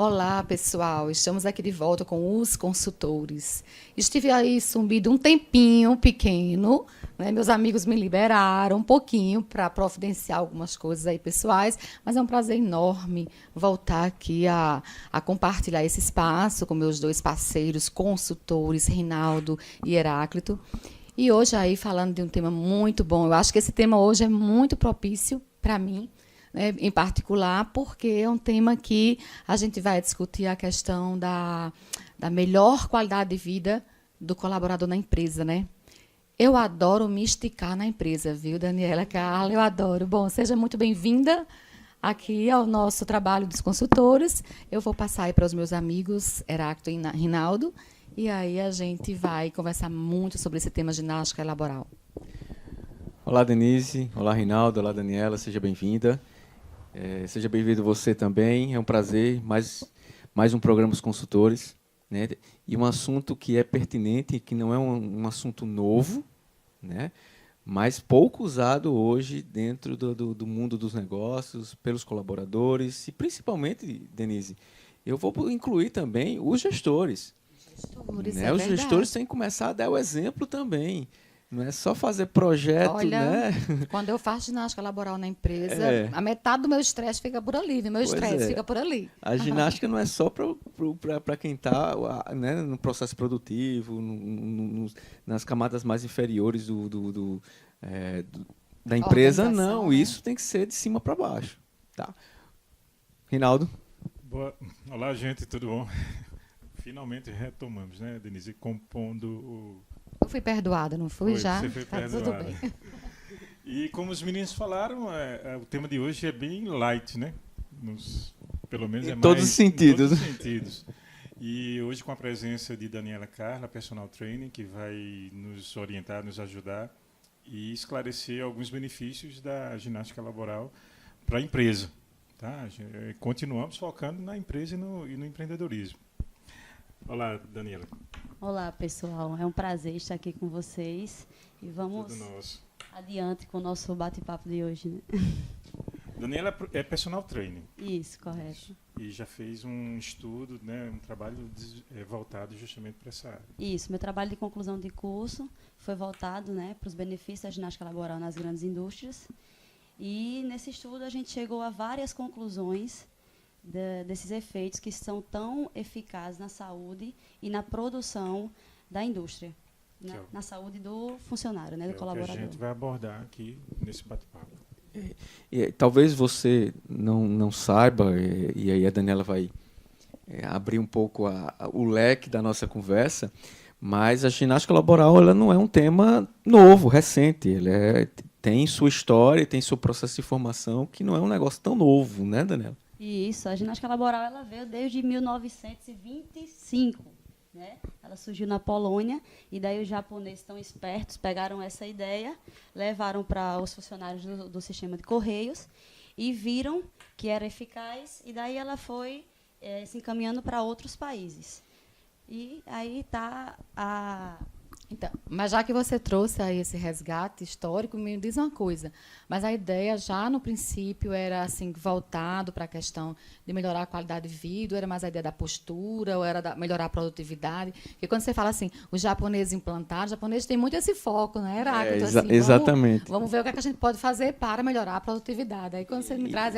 Olá, pessoal. Estamos aqui de volta com os consultores. Estive aí sumido um tempinho pequeno, né? Meus amigos me liberaram um pouquinho para providenciar algumas coisas aí pessoais, mas é um prazer enorme voltar aqui a compartilhar esse espaço com meus dois parceiros, consultores, Rinaldo e Heráclito. E hoje aí falando de um tema muito bom. Eu acho que esse tema hoje é muito propício para mim, né, em particular, porque é um tema que a gente vai discutir a questão da melhor qualidade de vida do colaborador na empresa, né? Eu adoro me esticar na empresa, viu, Daniela, Carla? Eu adoro. Bom, seja muito bem-vinda aqui ao nosso trabalho dos consultores. Eu vou passar aí para os meus amigos, Heráclito e Rinaldo, e aí a gente vai conversar muito sobre esse tema ginástica laboral. Olá, Denise. Olá, Rinaldo. Olá, Daniela. Seja bem-vinda. Seja bem-vindo você também. É um prazer. Mais um programa dos consultores, né? E um assunto que é pertinente, que não é um assunto novo, né? Mas pouco usado hoje dentro do mundo dos negócios, pelos colaboradores e, principalmente, Denise, eu vou incluir também os gestores. Né? Os gestores têm que começar a dar o exemplo também. Não é só fazer projeto, Olha, né? quando eu faço ginástica laboral na empresa, a metade do meu estresse fica por ali, né? Meu estresse fica por ali. A ginástica não é só para quem está, né, no processo produtivo, nas camadas mais inferiores da empresa, não. Né? Isso tem que ser de cima para baixo. Tá. Rinaldo? Olá, gente, tudo bom? Finalmente retomamos, né, Denise? Compondo o... Eu fui perdoada, não fui já? Você foi perdoada. Tudo bem. E como os meninos falaram, o tema de hoje é bem light, né? Pelo menos em todos os sentidos. Em todos os sentidos. E hoje com a presença de Daniela Carla, personal trainer, que vai nos orientar, nos ajudar e esclarecer alguns benefícios da ginástica laboral para a empresa. Tá? Continuamos focando na empresa e no empreendedorismo. Olá, Daniela. Olá, pessoal. É um prazer estar aqui com vocês. E vamos adiante com o nosso bate-papo de hoje, né? Daniela é personal trainer. Isso, correto. E já fez um estudo, né, um trabalho voltado justamente para essa área. Isso. Meu trabalho de conclusão de curso foi voltado, né, para os benefícios da ginástica laboral nas grandes indústrias. E nesse estudo a gente chegou a várias conclusões desses efeitos que são tão eficazes na saúde e na produção da indústria, na saúde do funcionário, né, do colaborador. Que a gente vai abordar aqui nesse bate-papo. Talvez você não saiba, e aí a Daniela vai abrir um pouco o leque da nossa conversa, mas a ginástica laboral ela não é um tema novo, recente. Ela tem sua história, tem seu processo de formação, que não é um negócio tão novo, né, Daniela? Isso, a ginástica laboral ela veio desde 1925, né? Ela surgiu na Polônia e daí os japoneses tão espertos pegaram essa ideia, levaram para os funcionários do sistema de correios e viram que era eficaz e daí ela foi se encaminhando para outros países. E aí está Então, mas já que você trouxe aí esse resgate histórico, me diz uma coisa. Mas a ideia já no princípio era assim voltado para a questão de melhorar a qualidade de vida, ou era mais a ideia da postura, ou era melhorar a produtividade? Porque quando você fala assim, os japoneses implantaram, os japoneses têm muito esse foco, né, Heráclito? Assim, exatamente. Vamos ver o que a gente pode fazer para melhorar a produtividade. Aí quando você me traz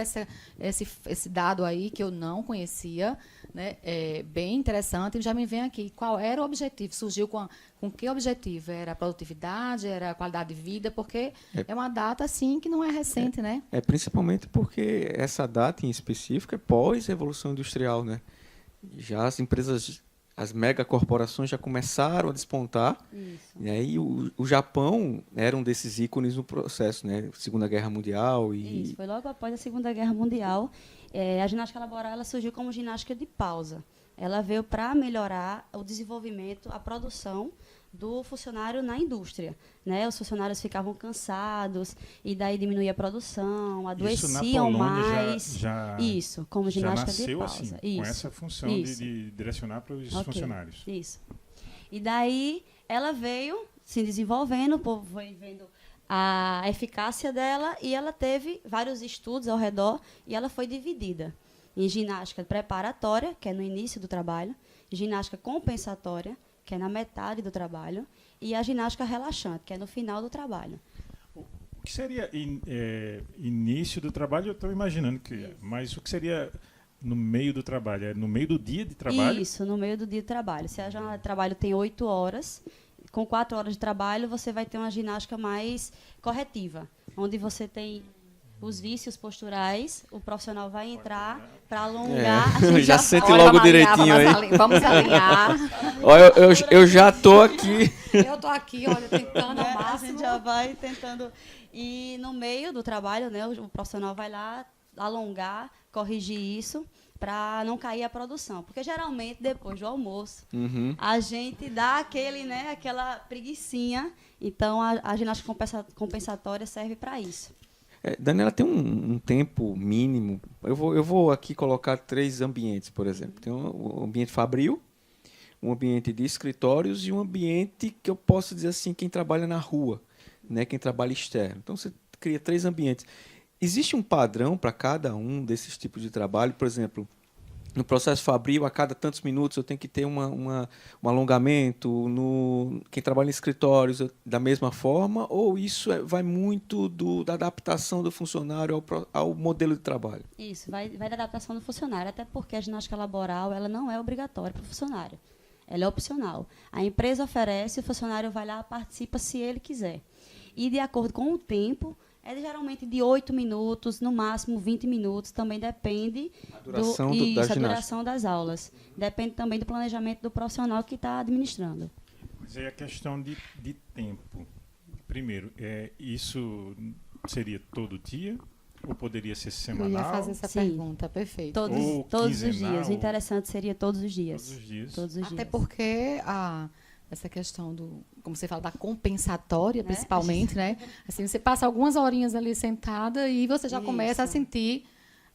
esse dado aí que eu não conhecia, né, bem interessante, já me vem aqui. Qual era o objetivo? Surgiu com que objetivo? Era a produtividade? Era a qualidade de vida? Porque é uma data, assim, que não é recente, né? Principalmente porque essa data em específico é pós-revolução industrial, né? Já as empresas, as megacorporações já começaram a despontar. Isso. Né? E o Japão era um desses ícones no processo, né? Segunda Guerra Mundial. Isso, foi logo após a Segunda Guerra Mundial. A ginástica laboral ela surgiu como ginástica de pausa. Ela veio para melhorar o desenvolvimento, a produção do funcionário na indústria, né? Os funcionários ficavam cansados e daí diminuía a produção, adoeciam mais. Isso, como ginástica de pausa. Assim, isso. Com essa função de direcionar para os funcionários. Isso. E daí ela veio se desenvolvendo, o povo foi vendo a eficácia dela e ela teve vários estudos ao redor e ela foi dividida. em ginástica preparatória, que é no início do trabalho, ginástica compensatória, que é na metade do trabalho, e a ginástica relaxante, que é no final do trabalho. O que seria início do trabalho? Eu estou imaginando que é, mas o que seria no meio do trabalho? É no meio do dia de trabalho? Isso, no meio do dia de trabalho. Se a jornada de trabalho tem 8 horas, com 4 horas de trabalho, você vai ter uma ginástica mais corretiva, onde você tem os vícios posturais, o profissional vai entrar para alongar. A gente Já sente Olha, logo vamos alinhar, direitinho aí. Vamos alinhar. Olha, eu já tô aqui. Eu tô aqui, olha, tentando ao A máximo. gente já vai tentando. E no meio do trabalho, né, o profissional vai lá alongar, corrigir isso, para não cair a produção. Porque geralmente, depois do almoço, a gente dá aquela preguicinha. Então, a ginástica compensatória serve para isso. Daniela, tem um tempo mínimo. Eu vou aqui colocar 3 ambientes, por exemplo. Tem um ambiente fabril, um ambiente de escritórios e um ambiente que eu posso dizer assim, quem trabalha na rua, né, quem trabalha externo. Então, você cria 3 ambientes. Existe um padrão para cada um desses tipos de trabalho? Por exemplo, no processo fabril, a cada tantos minutos eu tenho que ter um alongamento. Quem trabalha em escritórios, da mesma forma? Ou isso vai muito da adaptação do funcionário ao modelo de trabalho? Isso, vai da adaptação do funcionário, até porque a ginástica laboral ela não é obrigatória para o funcionário. Ela é opcional. A empresa oferece, o funcionário vai lá, participa se ele quiser. E, de acordo com o tempo, é geralmente de 8 minutos, no máximo 20 minutos, também depende da duração das aulas. Depende também do planejamento do profissional que está administrando. Mas aí a questão de tempo. Primeiro, isso seria todo dia? Ou poderia ser semanal? Eu ia fazer essa pergunta, perfeito. Todos os dias. O interessante seria todos os dias. Todos os dias. Até porque essa questão como você fala, da compensatória, principalmente, né? Assim, você passa algumas horinhas ali sentada e você já começa a sentir,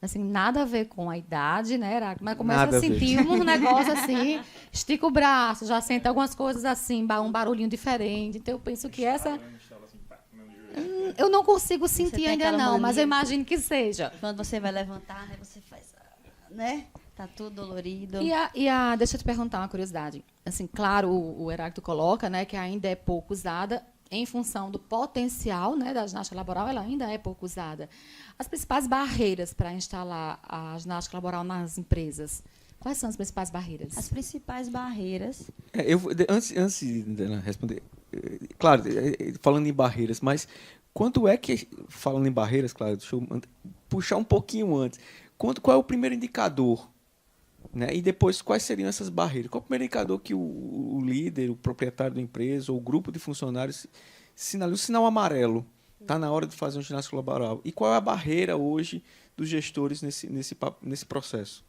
assim, nada a ver com a idade, né, Heráclito? Mas começa a sentir um negócio assim, estica o braço, já sente algumas coisas assim, um barulhinho diferente. Então, eu penso que eu não consigo sentir ainda não, mas eu imagino que seja. Quando você vai levantar, né, você faz, né? Tá tudo dolorido. Deixa eu te perguntar uma curiosidade. Assim, claro, o Heráclito coloca, né, que ainda é pouco usada em função do potencial, né, da ginástica laboral, ela ainda é pouco usada. As principais barreiras para instalar a ginástica laboral nas empresas, quais são as principais barreiras? As principais barreiras... Antes de responder, claro, falando em barreiras, mas quanto é que, falando em barreiras, claro, deixa eu puxar um pouquinho antes, qual é o primeiro indicador? Né? E depois, quais seriam essas barreiras? Qual é o primeiro indicador que o líder, o proprietário da empresa ou o grupo de funcionários sinaliza? O sinal amarelo. Está na hora de fazer um ginástica laboral. E qual é a barreira hoje dos gestores nesse processo?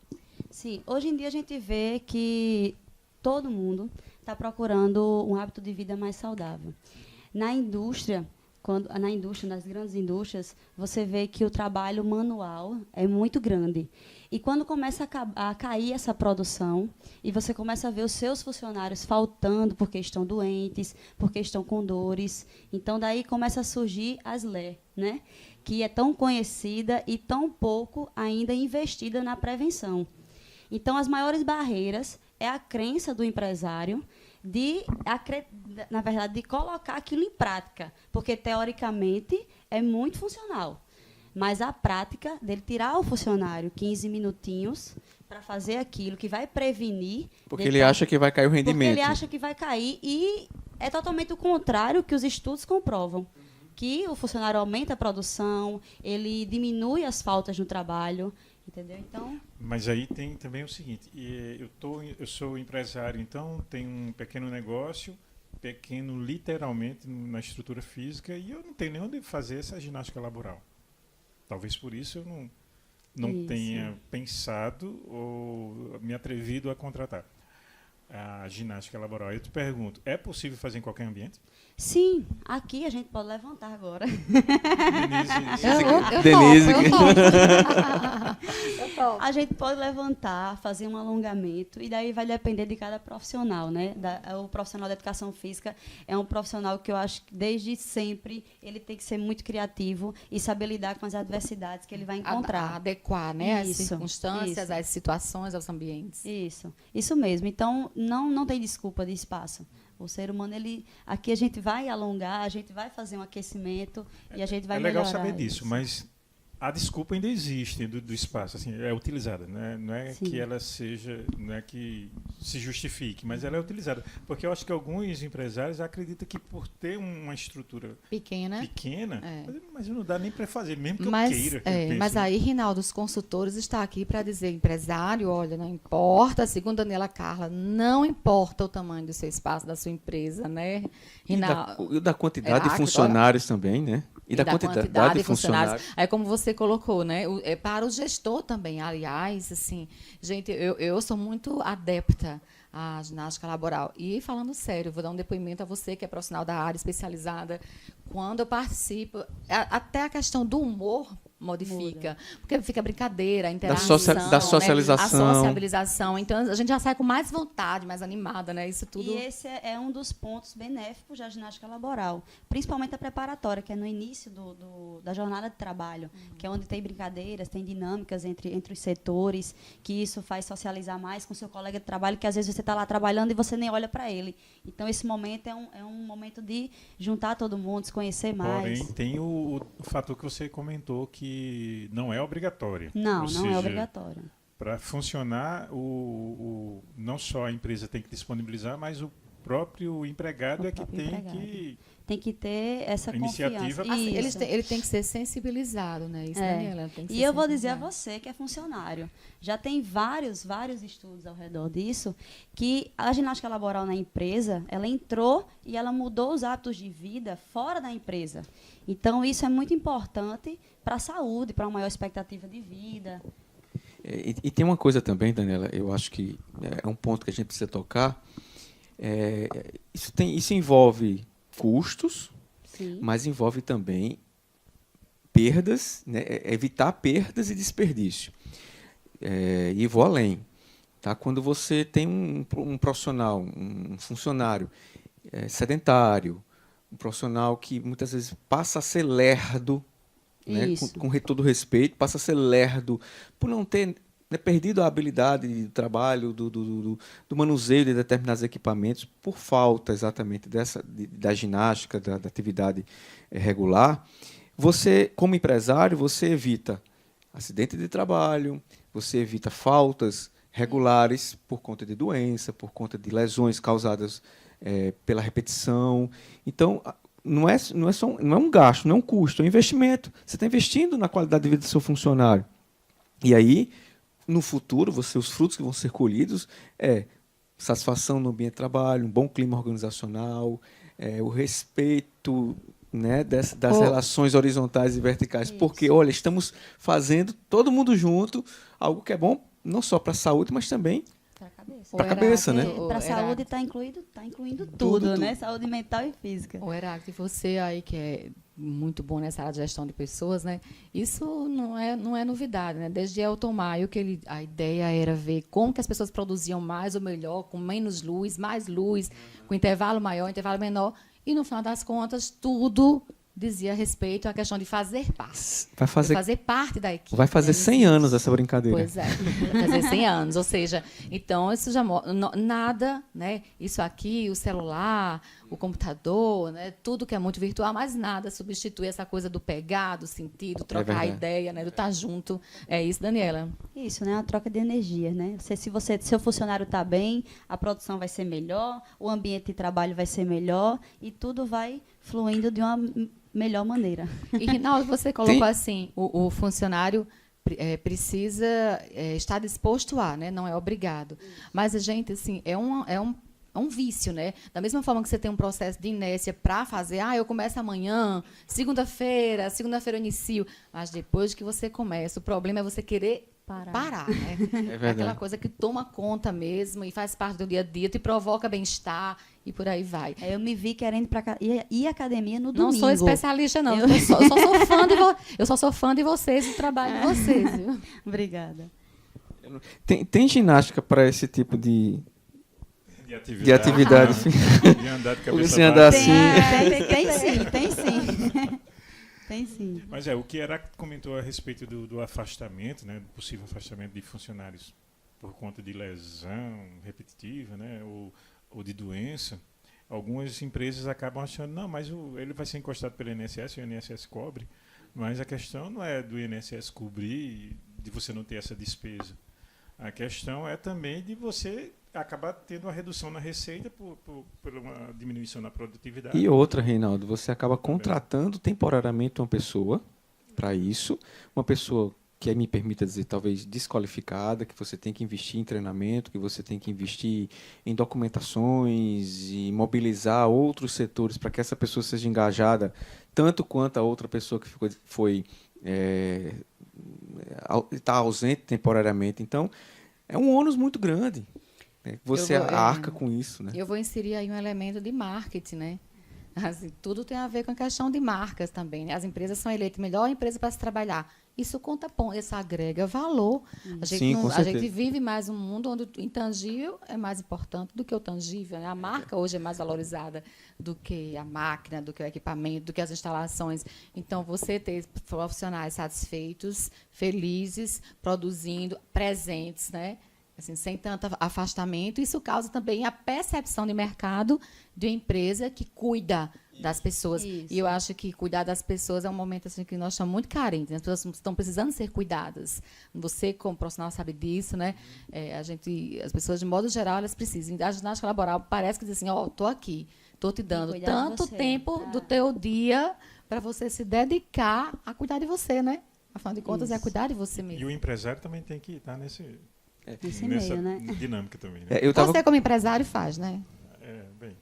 Sim, hoje em dia a gente vê que todo mundo está procurando um hábito de vida mais saudável. Na indústria, nas grandes indústrias, você vê que o trabalho manual é muito grande. E quando começa a cair essa produção, e você começa a ver os seus funcionários faltando porque estão doentes, porque estão com dores, então daí começa a surgir a SLE, né? Que é tão conhecida e tão pouco ainda investida na prevenção. Então, as maiores barreiras é a crença do empresário de colocar aquilo em prática, porque, teoricamente, é muito funcional. Mas a prática dele tirar o funcionário 15 minutinhos para fazer aquilo que vai prevenir... Porque ele acha que vai cair o rendimento. Porque ele acha que vai cair e é totalmente o contrário que os estudos comprovam. Que o funcionário aumenta a produção, ele diminui as faltas no trabalho, entendeu? Então... Mas aí tem também o seguinte, eu sou empresário, então tenho um pequeno negócio, pequeno literalmente na estrutura física, e eu não tenho nem onde fazer essa ginástica laboral. Talvez por isso eu não tenha pensado ou me atrevido a contratar a ginástica laboral. Eu te pergunto, é possível fazer em qualquer ambiente? Sim, aqui a gente pode levantar agora. Denise. Eu A gente pode levantar, fazer um alongamento, e daí vai depender de cada profissional, né? O profissional da educação física é um profissional que eu acho que, desde sempre, ele tem que ser muito criativo e saber lidar com as adversidades que ele vai encontrar. Adequar, né? As Isso, circunstâncias, isso. as situações, aos ambientes. Isso mesmo. Então, não tem desculpa de espaço. O ser humano, aqui a gente vai alongar, a gente vai fazer um aquecimento e a gente vai melhorar. É legal saber disso, isso. mas a desculpa ainda existe do espaço, assim, é utilizada, né? Não é Sim. que ela seja, não é que se justifique, mas ela é utilizada. Porque eu acho que alguns empresários acreditam que por ter uma estrutura Pequena. mas não dá nem para fazer, mesmo que eu Mas, queira. Eu penso, mas aí, Rinaldo, os consultores está aqui para dizer, empresário, olha, não importa, segundo Daniela Carla, não importa o tamanho do seu espaço, da sua empresa, né, Rinaldo? E da quantidade de Heráclito, funcionários também, né? E da quantidade de funcionários. Aí, como você colocou, né? Para o gestor também, aliás, assim, gente, eu sou muito adepta à ginástica laboral. E, falando sério, vou dar um depoimento a você, que é profissional da área especializada. Quando eu participo, até a questão do humor modifica. Porque fica brincadeira, a interação. Da socialização. Né? A socialização. Então, a gente já sai com mais vontade, mais animada, né? Isso tudo. E esse é um dos pontos benéficos da ginástica laboral, principalmente a preparatória, que é no início da jornada de trabalho, que é onde tem brincadeiras, tem dinâmicas entre os setores, que isso faz socializar mais com seu colega de trabalho, que às vezes você está lá trabalhando e você nem olha para ele. Então, esse momento é um momento de juntar todo mundo, se conhecer mais. Porém, tem o fator que você comentou, que não é obrigatório. Não Ou é seja, obrigatório. Para funcionar, não só a empresa tem que disponibilizar, mas o próprio empregado tem que ter essa iniciativa. confiança. Assim, ele tem que ser sensibilizado, né? Isso, Daniela, tem que ser E eu vou dizer a sensibilizado. você que é funcionário. Já tem vários estudos ao redor disso, que a ginástica laboral na empresa, ela entrou e ela mudou os hábitos de vida fora da empresa. Então, isso é muito importante para a saúde, para uma maior expectativa de vida. E tem uma coisa também, Daniela, eu acho que é um ponto que a gente precisa tocar. Isso envolve custos, Sim. mas envolve também perdas, né? Evitar perdas e desperdício. E vou além. Tá? Quando você tem um profissional, um funcionário sedentário, um profissional que muitas vezes passa a ser lerdo, né? Com todo respeito, passa a ser lerdo por não ter perdido a habilidade do trabalho, do manuseio de determinados equipamentos, por falta exatamente da ginástica, da atividade regular. Você, como empresário, você evita acidente de trabalho, você evita faltas regulares por conta de doença, por conta de lesões causadas pela repetição. Então, não é um gasto, não é um custo, é um investimento. Você está investindo na qualidade de vida do seu funcionário. E aí, no futuro, os frutos que vão ser colhidos satisfação no ambiente de trabalho, um bom clima organizacional, o respeito, né, das relações horizontais e verticais. Isso. Porque, olha, estamos fazendo todo mundo junto algo que é bom não só para a saúde, mas também para a cabeça, né? Para a saúde está incluindo tudo, né? Saúde mental e física. O Heráclito, você aí que é muito bom nessa área de gestão de pessoas, né? Isso não é novidade, né? Desde Elton Maio, a ideia era ver como que as pessoas produziam mais ou melhor, com menos luz, mais luz, com intervalo maior, intervalo menor, e no final das contas tudo dizia respeito à questão de fazer parte. Vai fazer parte da equipe. Vai fazer 100 anos essa brincadeira. Pois é, vai fazer 100 anos. Ou seja, então, isso já nada, né? Isso aqui, o celular, o computador, né? Tudo que é muito virtual, mas nada substitui essa coisa do pegar, do sentir, do trocar ideia, né? Do estar junto. É isso, Daniela? Isso, né? Uma troca de energia, né? Se seu funcionário está bem, a produção vai ser melhor, o ambiente de trabalho vai ser melhor e tudo vai fluindo de uma melhor maneira. E, Rinaldo, você colocou assim, o funcionário precisa estar disposto a, né? Não é obrigado. Mas, gente, assim, é um vício, né? Da mesma forma que você tem um processo de inércia para fazer, eu começo amanhã, segunda-feira eu inicio. Mas depois que você começa, o problema é você querer parar, né? É verdade. Aquela coisa que toma conta mesmo e faz parte do dia a dia, te provoca bem-estar e por aí vai. Eu me vi querendo ir à academia no domingo. Não sou especialista, não. Eu só sou fã de vocês, do trabalho de vocês, viu? Obrigada. Tem ginástica para esse tipo de De atividade? De andar de Porque cabeça se andar baixa. assim... Tem sim. Tem sim. Mas o que Heráclito comentou a respeito do afastamento, né, do possível afastamento de funcionários por conta de lesão repetitiva, né, ou de doença, algumas empresas acabam achando, não, mas ele vai ser encostado pelo INSS, o INSS cobre, mas a questão não é do INSS cobrir, de você não ter essa despesa. A questão é também de você acabar tendo uma redução na receita por uma diminuição na produtividade. E outra, Reinaldo, você acaba contratando temporariamente uma pessoa para isso, uma pessoa que me permita dizer, talvez desqualificada, que você tem que investir em treinamento, que você tem que investir em documentações e mobilizar outros setores para que essa pessoa seja engajada, tanto quanto a outra pessoa que está ausente temporariamente. Então, é um ônus muito grande. Você arca com isso, né? Eu vou inserir aí um elemento de marketing, né? Assim, tudo tem a ver com a questão de marcas também, né? As empresas são eleitas melhor empresa para se trabalhar. Isso conta ponto, isso agrega valor. A gente vive mais um mundo onde o intangível é mais importante do que o tangível, né? A marca hoje é mais valorizada do que a máquina, do que o equipamento, do que as instalações. Então, você ter profissionais satisfeitos, felizes, produzindo, presentes, né? Assim, sem tanto afastamento, isso causa também a percepção de mercado de uma empresa que cuida das pessoas. Isso. E eu acho que cuidar das pessoas é um momento assim, que nós estamos muito carentes. As pessoas estão precisando ser cuidadas. Você, como profissional, sabe disso, né? As pessoas, de modo geral, elas precisam. A ginástica laboral parece que diz assim, estou aqui, estou te dando tanto tempo do teu dia para você se dedicar a cuidar de você, né? Afinal de contas, é cuidar de você mesmo. E o empresário também tem que estar nessa meio, né? dinâmica também. Né? Você, como empresário, faz, né? Bem.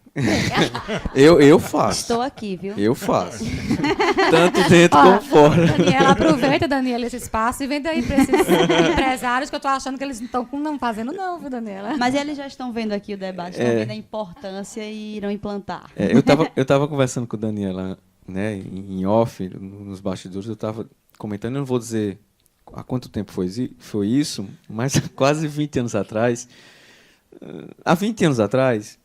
Eu faço. Estou aqui, viu? Eu faço. Tanto dentro como fora. Daniela, aproveita, Daniela, esse espaço e vende aí para esses empresários que eu estou achando que eles não estão fazendo, não, viu, Daniela? Mas eles já estão vendo aqui o debate, estão vendo a importância e irão implantar. Eu estava conversando com a Daniela, né, em off, nos bastidores, eu estava comentando, eu não vou dizer há quanto tempo foi isso, mas quase 20 anos atrás. Há 20 anos atrás,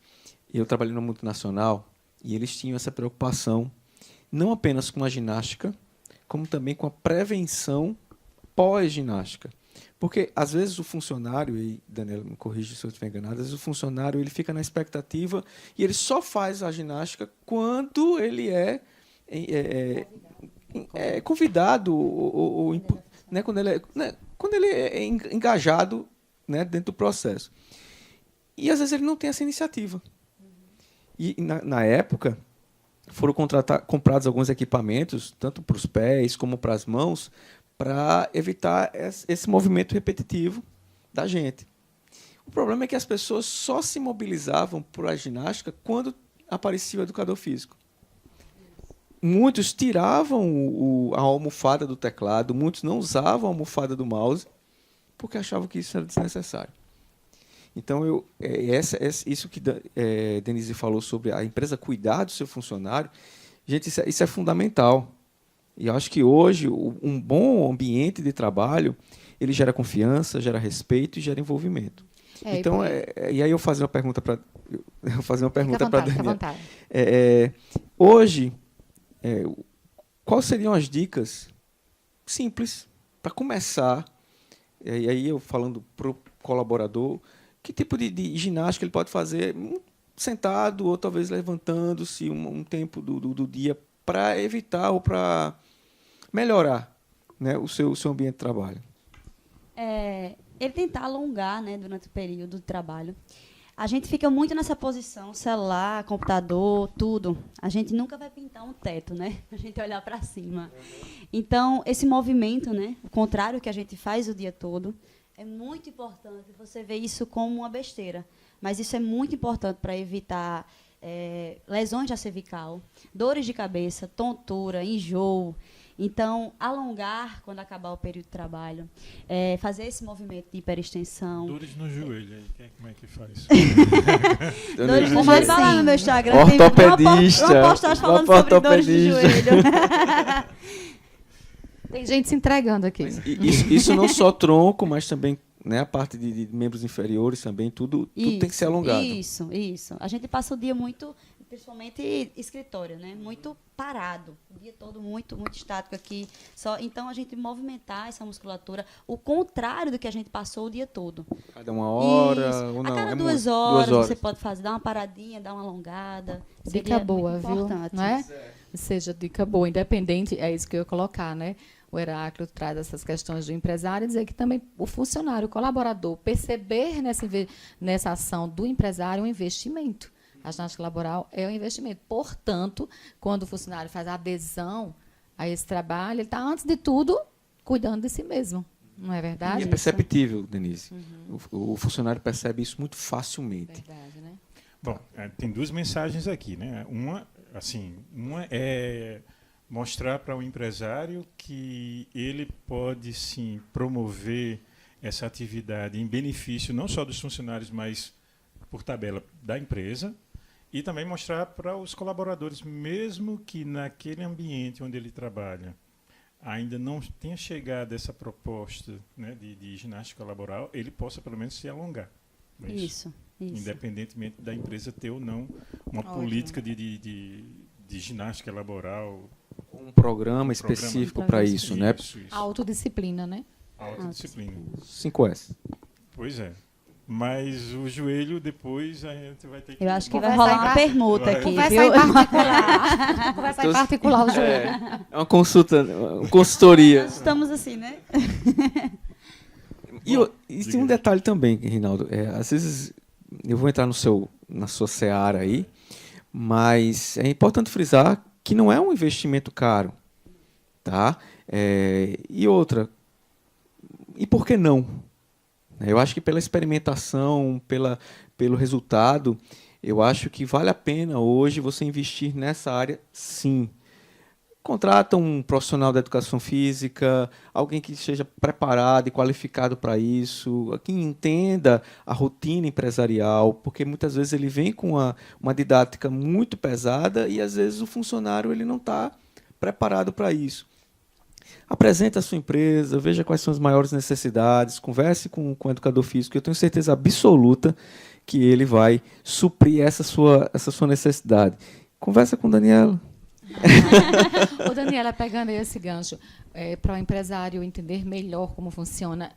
eu trabalhei numa multinacional e eles tinham essa preocupação não apenas com a ginástica, como também com a prevenção pós-ginástica. Porque, às vezes, o funcionário, e Daniela me corrige se eu estiver enganado, às vezes o funcionário ele fica na expectativa e ele só faz a ginástica quando ele é convidado ou né, quando ele é engajado, né, dentro do processo. E, às vezes, ele não tem essa iniciativa. E, na época, foram comprados alguns equipamentos, tanto para os pés como para as mãos, para evitar esse movimento repetitivo da gente. O problema é que as pessoas só se mobilizavam por a ginástica quando aparecia o educador físico. Muitos tiravam a almofada do teclado, muitos não usavam a almofada do mouse, porque achavam que isso era desnecessário. Então, isso que Denise falou sobre a empresa cuidar do seu funcionário, gente, isso é fundamental. E eu acho que hoje um bom ambiente de trabalho ele gera confiança, gera respeito e gera envolvimento. Então, e aí eu fazer uma pergunta para Daniela. Hoje, quais seriam as dicas simples para começar? E aí eu falando para o colaborador, que tipo de ginástica ele pode fazer sentado ou talvez levantando-se um tempo do dia para evitar ou para melhorar, né, o seu ambiente de trabalho? Ele tentar alongar, né, durante o período de trabalho. A gente fica muito nessa posição, celular, computador, tudo. A gente nunca vai pintar um teto, né? A gente olhar para cima. Então, esse movimento, né, o contrário que a gente faz o dia todo, é muito importante. Você vê isso como uma besteira, mas isso é muito importante para evitar lesões da cervical, dores de cabeça, tontura, enjoo. Então, alongar quando acabar o período de trabalho, fazer esse movimento de hiperextensão. Dores no joelho, aí, como é que faz? Dores no joelho. Vai lá no meu Instagram. Ortopedista. Tem uma postagem falando sobre dores no joelho. Tem gente se entregando aqui. Isso não só tronco, mas também né, a parte de membros inferiores também, tudo tem que ser alongado. Isso. A gente passa o dia muito, principalmente escritório, né? Muito parado, o dia todo muito estático aqui. Então, a gente movimentar essa musculatura, o contrário do que a gente passou o dia todo. Cada uma hora, Isso. ou não? A cada É 2 muito. horas, 2 horas. você pode fazer, dar uma paradinha, dar uma alongada. Dica Seria boa, muito viu? importante. Não é? Ou seja, dica boa, independente, é isso que eu ia colocar, né? O Heráclito traz essas questões do empresário e dizer que também o funcionário, o colaborador, perceber nessa ação do empresário um investimento. A ginástica laboral é um investimento. Portanto, quando o funcionário faz adesão a esse trabalho, ele está, antes de tudo, cuidando de si mesmo. Não é verdade? E é perceptível, Denise. O funcionário percebe isso muito facilmente. Verdade, né? Bom, tem 2 mensagens aqui, né? Uma é mostrar para o empresário que ele pode, sim, promover essa atividade em benefício não só dos funcionários, mas, por tabela, da empresa. E também mostrar para os colaboradores, mesmo que naquele ambiente onde ele trabalha ainda não tenha chegado essa proposta, né, de ginástica laboral, ele possa, pelo menos, se alongar. Não é Isso. Independentemente da empresa ter ou não uma política de ginástica laboral. Um programa específico para isso, né? Isso. Autodisciplina, né? Autodisciplina. 5S. Pois é. Mas o joelho, depois, a gente vai ter que... Eu acho que vai Conversar rolar uma permuta vai. aqui, Conversa viu? em particular. Conversa em particular o joelho. É uma uma consultoria. Nós estamos assim, né? E tem um detalhe também, Rinaldo. Às vezes, eu vou entrar na sua seara aí, mas é importante frisar que não é um investimento caro. Tá? E outra, e por que não? Eu acho que pela experimentação, pelo resultado, eu acho que vale a pena hoje você investir nessa área, sim. Contrata um profissional da educação física, alguém que esteja preparado e qualificado para isso, que entenda a rotina empresarial, porque muitas vezes ele vem com uma didática muito pesada e às vezes o funcionário ele não está preparado para isso. Apresente a sua empresa, veja quais são as maiores necessidades, converse com o educador físico, eu tenho certeza absoluta que ele vai suprir essa sua necessidade. Conversa com Daniela. Ô, Daniela, pegando esse gancho, para o empresário entender melhor como funciona,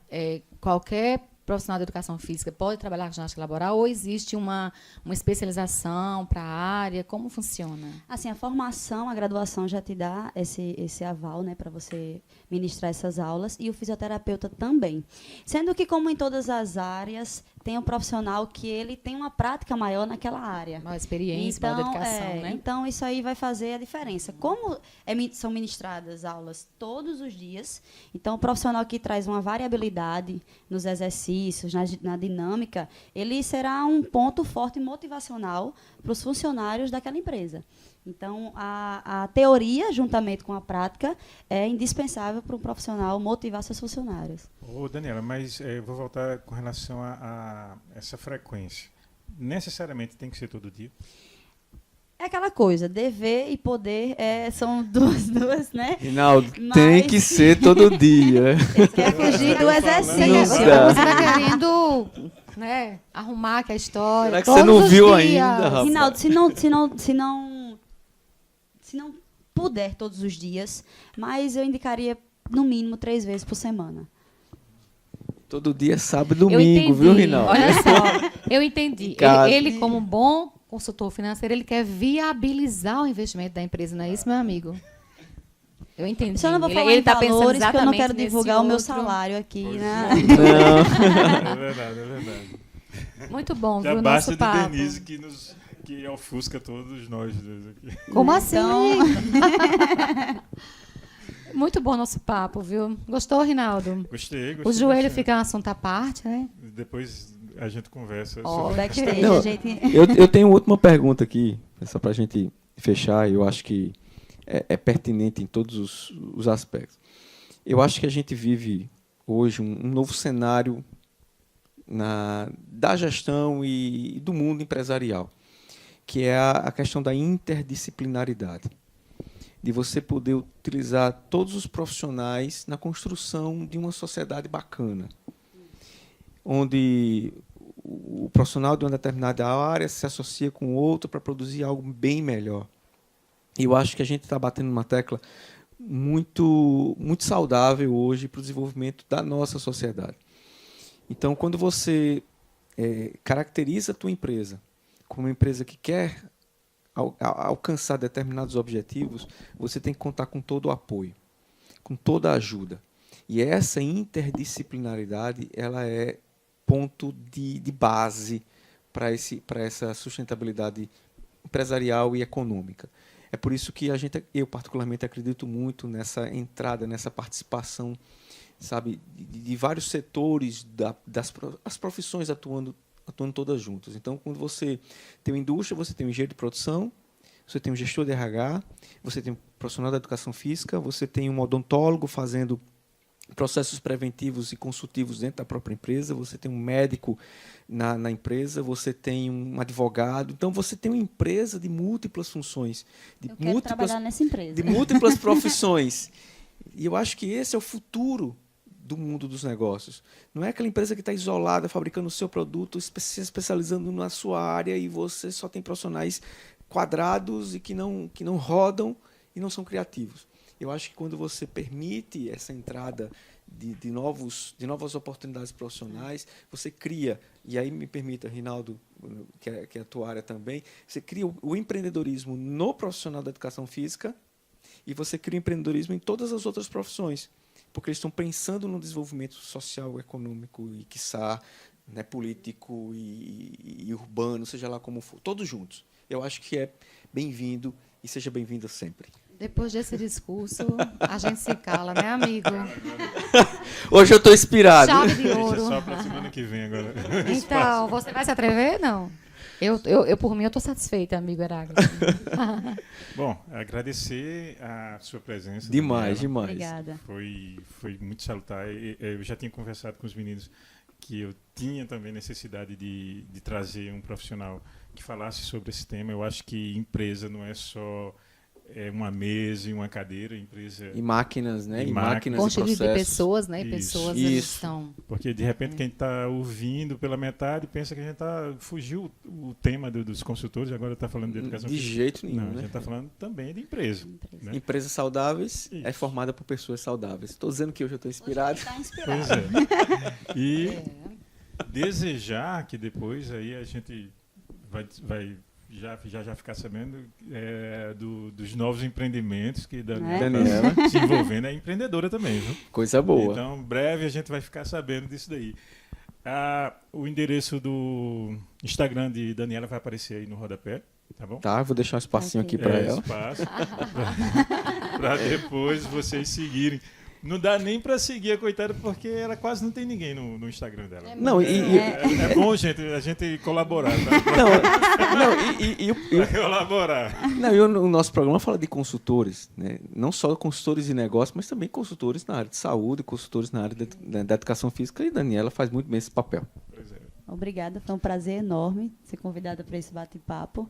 qualquer profissional de educação física pode trabalhar com ginástica laboral ou existe uma especialização para a área? Como funciona? Assim, a formação, a graduação já te dá esse aval, né, para você ministrar essas aulas, e o fisioterapeuta também. Sendo que, como em todas as áreas, tem um profissional que ele tem uma prática maior naquela área. Maior experiência, maior dedicação, né? Então, isso aí vai fazer a diferença. Como são ministradas aulas todos os dias, então, o profissional que traz uma variabilidade nos exercícios, na dinâmica, ele será um ponto forte motivacional para os funcionários daquela empresa. Então, a teoria, juntamente com a prática, é indispensável para um profissional motivar seus funcionários. Ô, Daniela, mas vou voltar com relação a essa frequência. Necessariamente tem que ser todo dia? É aquela coisa, dever e poder são duas, né? Rinaldo, Mas... tem que ser todo dia. Quer fugir do exercício. Não dá. Você está querendo, né, arrumar aqui a história. Será que você todos não os viu dias. ainda, rapaz? Rinaldo, se não puder todos os dias, mas eu indicaria no mínimo 3 vezes por semana. Todo dia é sábado e Eu domingo, entendi. viu, Rinaldo? Olha só, eu entendi. Cara. Ele, como um bom consultor financeiro, ele quer viabilizar o investimento da empresa, não é isso, meu amigo? Eu entendi. Só não vou falar ele em tá pensando valores, porque eu não exatamente quero nesse divulgar o meu outro. salário aqui. Pois Né? Não. É verdade. Muito bom, Já viu, basta nosso de papo. Denise que ofusca todos nós dois aqui. Como assim? Então- Muito bom nosso papo, viu? Gostou, Rinaldo? Gostei. O joelho bastante. fica um assunto à parte, né? Depois a gente conversa Ó, sobre... backstage, Não, a gente... Eu tenho outra pergunta aqui, só para a gente fechar, eu acho que é pertinente em todos os aspectos. Eu acho que a gente vive hoje um novo cenário da gestão e do mundo empresarial, que é a questão da interdisciplinaridade, de você poder utilizar todos os profissionais na construção de uma sociedade bacana. onde o profissional de uma determinada área se associa com outro para produzir algo bem melhor. E eu acho que a gente está batendo uma tecla muito saudável hoje para o desenvolvimento da nossa sociedade. Então, quando você caracteriza a tua empresa como uma empresa que quer alcançar determinados objetivos, você tem que contar com todo o apoio, com toda a ajuda. E essa interdisciplinaridade ela é ponto de base para essa sustentabilidade empresarial e econômica. É por isso que eu particularmente acredito muito nessa entrada, nessa participação, sabe, de vários setores das profissões atuando todas juntas. Então, quando você tem uma indústria, você tem um engenheiro de produção, você tem um gestor de RH, você tem um profissional da educação física, você tem um odontólogo fazendo processos preventivos e consultivos dentro da própria empresa, você tem um médico na empresa, você tem um advogado. Então, você tem uma empresa de múltiplas funções. Eu quero trabalhar nessa empresa. De múltiplas profissões. E eu acho que esse é o futuro do mundo dos negócios. Não é aquela empresa que está isolada, fabricando o seu produto, se especializando na sua área e você só tem profissionais quadrados e que não rodam e não são criativos. Eu acho que quando você permite essa entrada de novas oportunidades profissionais, você cria, e aí me permita, Rinaldo, que é a tua área também, você cria o empreendedorismo no profissional da educação física e você cria o empreendedorismo em todas as outras profissões, porque eles estão pensando no desenvolvimento social, econômico e, quiçá, né, político e urbano, seja lá como for, todos juntos. Eu acho que é bem-vindo e seja bem-vindo sempre. Depois desse discurso, a gente se cala, né, amigo? Hoje eu estou inspirado. Chave de Deixa ouro. só para semana que vem agora. Então, você vai se atrever? Não. Eu por mim, eu estou satisfeita, amigo Heráclito. Bom, agradecer a sua presença. Demais, Daniela. demais. Obrigada. Foi muito salutar. Eu já tinha conversado com os meninos que eu tinha também necessidade de trazer um profissional que falasse sobre esse tema. Eu acho que empresa não é só uma mesa e uma cadeira, empresa... E máquinas, né? E máquinas e Constituído processos. de pessoas, né? E Isso. pessoas Isso. eles estão... Porque, de repente, quem está ouvindo pela metade pensa que a gente fugiu o tema dos consultores, agora está falando de educação De física. jeito nenhum, Não, a né? gente está falando também de empresa. Né? Empresas saudáveis Isso. é formada por pessoas saudáveis. Estou dizendo que hoje eu estou inspirado. Está Pois inspirado. é. E desejar que depois aí a gente vai já ficar sabendo dos novos empreendimentos que Daniela. está se envolvendo. É empreendedora também, viu? Coisa boa. Então, breve a gente vai ficar sabendo disso daí. O endereço do Instagram de Daniela vai aparecer aí no rodapé, tá bom? Tá, vou deixar um espacinho Ok. aqui para ela. Espaço para depois vocês seguirem. Não dá nem para seguir a coitada, porque ela quase não tem ninguém no Instagram dela. Não, É bom, gente, a gente colaborar, tá? Pra colaborar. e o nosso programa fala de consultores, né? Não só consultores de negócio, mas também consultores na área de saúde, consultores na área da educação física, e Daniela faz muito bem esse papel. Pois é. Obrigada, foi um prazer enorme ser convidada para esse bate-papo.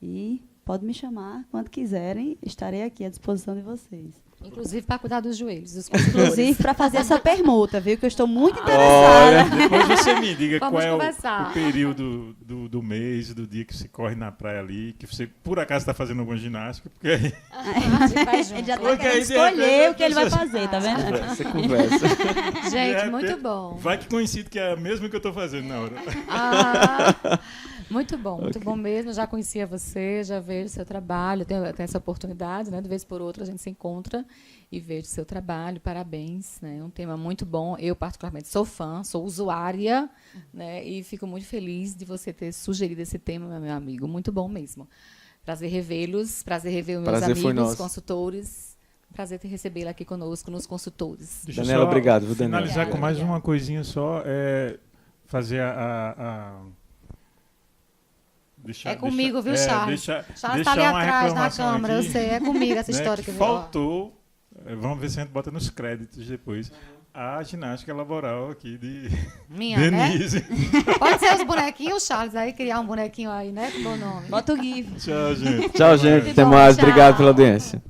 E pode me chamar quando quiserem, estarei aqui à disposição de vocês. Inclusive para cuidar dos joelhos, dos consultores. Inclusive para fazer essa permuta, viu? Que eu estou muito Olha. interessada. Depois você me diga Vamos qual é conversar. o período do mês, do dia que você corre na praia ali, que você por acaso está fazendo alguma ginástica, porque aí A gente vai junto. Ele já está Porque querendo aí, de repente, escolher o que ele vai você- fazer, tá vendo? Você conversa. Gente, de muito repente, bom. vai que coincide que é a mesma que eu estou fazendo na hora. Muito bom mesmo. Já conhecia você, já vejo seu trabalho, tenho essa oportunidade, né? De vez por outra a gente se encontra e vejo seu trabalho. Parabéns, né? É um tema muito bom. Eu particularmente sou fã, sou usuária, né? E fico muito feliz de você ter sugerido esse tema, meu amigo. Muito bom mesmo. Prazer revê-los, prazer rever os meus Prazer foi amigos, nosso. consultores. Prazer ter recebê-la aqui conosco nos consultores. Deixa eu Daniela, só obrigado, viu, Daniela? finalizar com mais Obrigada. uma coisinha só, fazer É comigo, viu, Charles? Charles está ali deixar uma atrás na reclamação câmera, eu aqui, sei. É comigo essa né, história que que faltou, vamos ver se a gente bota nos créditos depois, a ginástica laboral aqui de Minha, né? Denise. Pode ser os bonequinhos, Charles, aí criar um bonequinho aí, né? Com o meu nome. Bota o GIF. Tchau, gente. Tchau, gente. Muito Até bom, mais. tchau. Obrigado pela audiência.